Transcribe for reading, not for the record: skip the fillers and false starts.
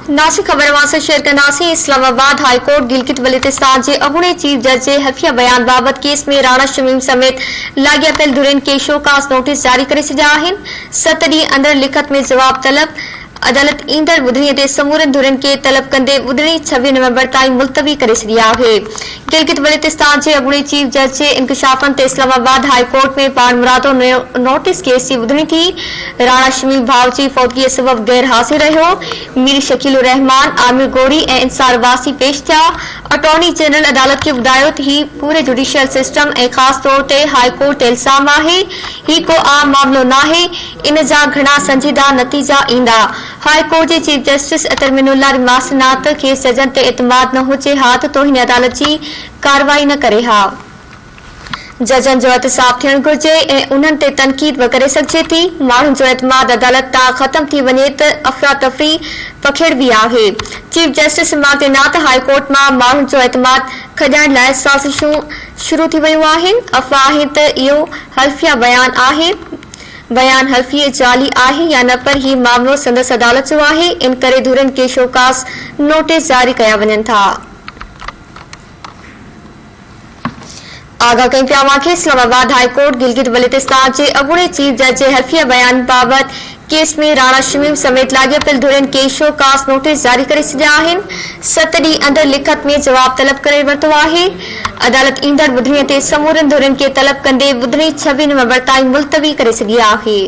नासिक खबरवां से शेयर कंदासीं। Islamabad high court Gilgit Baltistan जे अॻूणे चीफ जज जे हल्फिया बयान बाबत केस में राणा शमीम समेत लाॻापियल धुरियुनि खे शोकास नोटिस जारी करे छॾिया आहिनि। 7 ॾींहं अंदर लिखत में जवाब तलब। अदालत ईंदड़ ॿुधणीअ ते समूरनि धुरियुनि खे तलब कंदे ॿुधणी 26 नवंबर ताईं मुलतवी करे छॾी आहे। गिलगित बल्तिस्तान जे अॻूणे चीफ जज जे इंकशाफनि ते इस्लामाबाद हाई कोर्ट में पाण मुरादो नोटिस केस जी ॿुधणी थी। राणा शमीम भाउ जी फौतगीअ सबब गैर हाज़िर रहियो। मीर शकील रहमान, आमिर गोरी ऐं इंसार वासी पेश थिया। अटॉर्नी जनरल अदालत खे ॿुधायो त ही पूरे जुडिशियल सिस्टम ऐं ख़ासि तौर ते हाई कोर्ट ते इल्ज़ाम आहे। ही को आम मामलो नाहे, इन जा घणा संजीदा नतीजा ईंदा। हाई कोर्ट जे चीफ जस्टिस अतर मिनुल्ला रिमासनात खेसि जजनि ते एतमाद न हुजे हा त तोहिन अदालत जी कार्रवाई न करे हा। जजनि जो एहतसाब थियणु घुर्जे ऐं उन्हनि ते तनक़ीद बि करे सघिजे थी। माण्हुनि जो एतमाद अदालत तां ख़तम थी वञे त अफ़रा तफ़री पखेड़बी आहे। चीफ जस्टिस रिमासनात हाई कोर्ट मां माण्हुनि जो एतमाद खॼाइण लाइ साज़िशूं शुरू थी वयूं आहिनि। अफ़वाह आहे त इहो हल्फिया बयान हल्फी जाली आहे या न, पर ही मामलो संदसि अदालत जो आहे। इन करे धुरियुनि खे शोकास नोटिस जारी कया वञनि था। आगाह कई पिया खे इस्लामाबाद हाई कोर्ट गिलगित बल्तिस्तान जे अॻूणे चीफ जज जे हल्फिया बयान बाबत केस में राणा शमीम समेत लाॻापियल धुरियुनि खे शोकास नोटिस जारी करे छॾिया आहिनि। 7 ॾींहं अंदर लिखत में जवाब तलब करे वरितो आहे। अदालत ईंदड़ ॿुधणीअ ते समूरनि धुरियुनि खे तलब कंदे ॿुधणी 26 नवंबर ताईं मुलतवी करे छॾी आहे।